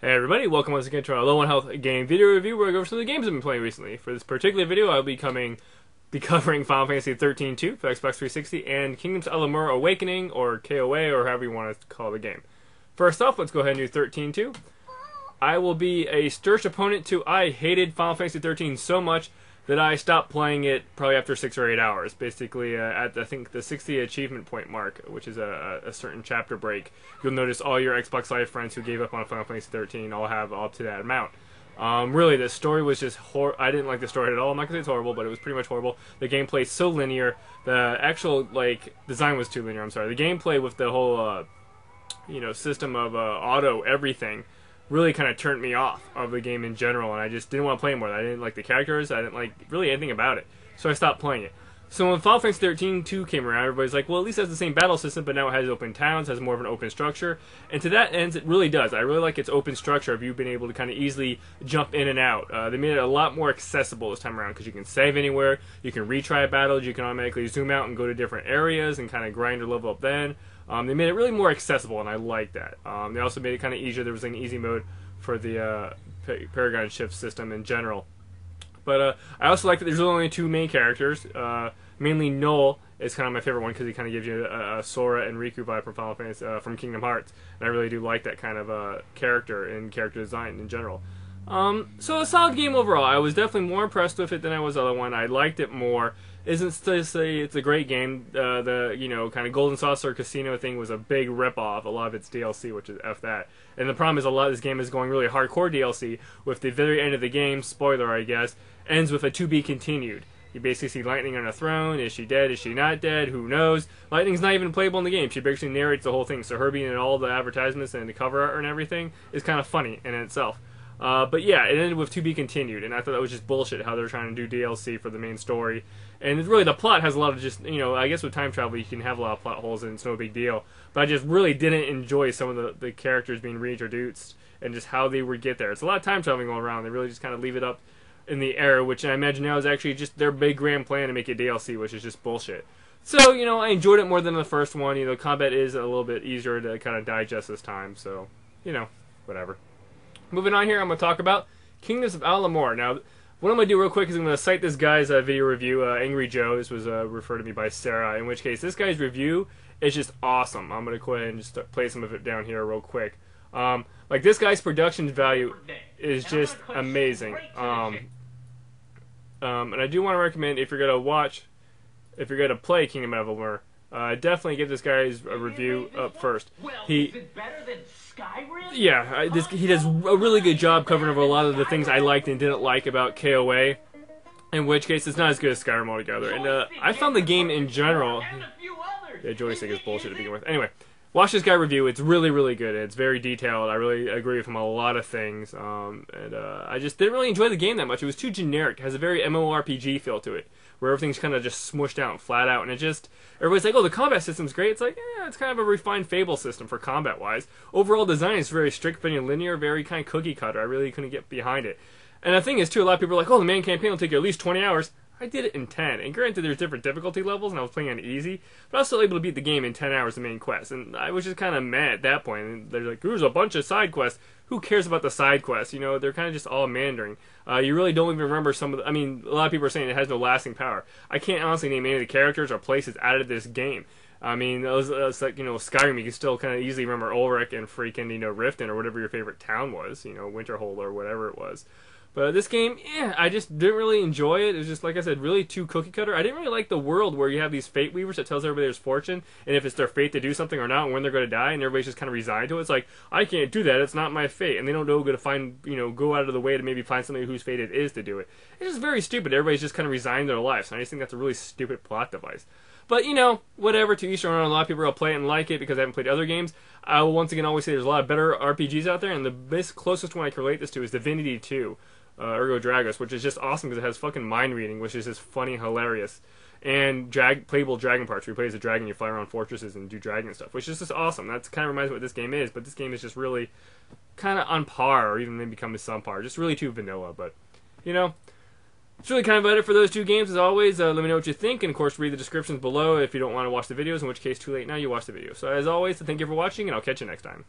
Hey everybody, welcome once again to our low on health game video review where I go over some of the games I've been playing recently. For this particular video, I'll be covering Final Fantasy FF13-2 for Xbox 360 and Kingdoms of Amalur Awakening, or KoA, or however you want to call the game. First off, let's go ahead and do 13-2. I will be a Sturge opponent to I hated Final Fantasy 13 so much that I stopped playing it probably after 6 or 8 hours. Basically, at I think the 60 achievement point mark, which is a certain chapter break, you'll notice all your Xbox Live friends who gave up on Final Fantasy 13 all have up to that amount. Really, the story was just I didn't like the story at all. I'm not gonna say it's horrible, but it was pretty much horrible. The gameplay is so linear. The actual design was too linear. I'm sorry. The gameplay with the whole system of auto everything really kind of turned me off of the game in general, and I just didn't want to play more. I didn't like the characters. I didn't like really anything about it, so I stopped playing it. So when Final Fantasy 13-2 came around, everybody's like, well, at least it has the same battle system, but now it has open towns, has more of an open structure, and to that end, it really does. I really like its open structure of you being able to kind of easily jump in and out. They made it a lot more accessible this time around, because you can save anywhere, you can retry battles, you can automatically zoom out and go to different areas and kind of grind or level up then. They made it really more accessible, and I like that. They also made it kind of easier. There was an easy mode for the Paragon shift system in general. But I also like that there's only two main characters. Mainly Noel is kind of my favorite one because he kind of gives you a Sora and Riku vibe from Final Fantasy, from Kingdom Hearts, and I really do like that kind of character and character design in general. So a solid game overall. I was definitely more impressed with it than I was the other one. I liked it more. Isn't to say it's a great game. The kind of Golden Saucer Casino thing was a big ripoff. A lot of its DLC, which is F that. And the problem is a lot of this game is going really hardcore DLC. With the very end of the game, spoiler I guess, ends with a to be continued. You basically see Lightning on a throne. Is she dead? Is she not dead? Who knows? Lightning's not even playable in the game. She basically narrates the whole thing. So her being in all the advertisements and the cover art and everything is kind of funny in itself. But yeah, it ended with to be continued, and I thought that was just bullshit how they're trying to do DLC for the main story. And it's really, the plot has a lot of just, I guess with time travel you can have a lot of plot holes and it's no big deal. But I just really didn't enjoy some of the characters being reintroduced and just how they would get there. It's a lot of time traveling going around. They really just kind of leave it up in the air, which I imagine now is actually just their big grand plan to make it DLC, which is just bullshit. So, I enjoyed it more than the first one. Combat is a little bit easier to kind of digest this time, so, whatever. Moving on here, I'm going to talk about Kingdoms of Amalur. Now, what I'm going to do real quick is I'm going to cite this guy's video review, Angry Joe. This was referred to me by Sarah, in which case this guy's review is just awesome. I'm going to go ahead and just play some of it down here real quick. This guy's production value is just amazing. And I do want to recommend, if you're going to play Kingdom of Amalur, definitely give this guy's review up first. Yeah, he does a really good job covering over a lot of the things I liked and didn't like about KoA, in which case it's not as good as Skyrim altogether. And I found the game in general... Yeah, joystick is bullshit to begin with. Anyway, watch this guy review. It's really, really good. It's very detailed. I really agree with him on a lot of things. I just didn't really enjoy the game that much. It was too generic. It has a very MMORPG feel to it, where everything's kind of just smushed out and flat out, and it just... Everybody's like, oh, the combat system's great. It's like, yeah, it's kind of a refined Fable system for combat-wise. Overall design is very strict, very linear, very kind of cookie-cutter. I really couldn't get behind it. And the thing is, too, a lot of people are like, oh, the main campaign will take you at least 20 hours. I did it in 10. And granted, there's different difficulty levels, and I was playing on easy, but I was still able to beat the game in 10 hours, the main quest. And I was just kind of mad at that point. And they're like, there's a bunch of side quests. Who cares about the side quests? They're kind of just all meandering. You really don't even remember some of the... I mean, a lot of people are saying it has no lasting power. I can't honestly name any of the characters or places out of this game. I mean, it's like, Skyrim, you can still kind of easily remember Ulrich and freaking, Riften or whatever your favorite town was, Winterhold or whatever it was. But this game, I just didn't really enjoy it. It was just, like I said, really too cookie-cutter. I didn't really like the world where you have these fate weavers that tells everybody there's fortune, and if it's their fate to do something or not, and when they're going to die, and everybody's just kind of resigned to it. It's like, I can't do that. It's not my fate. And they don't know to find, go out of the way to maybe find somebody whose fate it is to do it. It's just very stupid. Everybody's just kind of resigned their lives. And I just think that's a really stupid plot device. But, whatever, to each their own. A lot of people will play it and like it because I haven't played other games. I will once again always say there's a lot of better RPGs out there, and the best closest one I can relate this to is Divinity 2. Ergo Dragos, which is just awesome because it has fucking mind reading, which is just funny and hilarious, and playable dragon parts. Where you play as a dragon, you fly around fortresses and do dragon stuff, which is just awesome. That kind of reminds me of what this game is, but this game is just really kind of on par, or even maybe become a subpar. Just really too vanilla, but it's really kind of about it for those two games. As always, let me know what you think, and of course read the descriptions below if you don't want to watch the videos, in which case too late now, you watch the video. So as always, thank you for watching, and I'll catch you next time.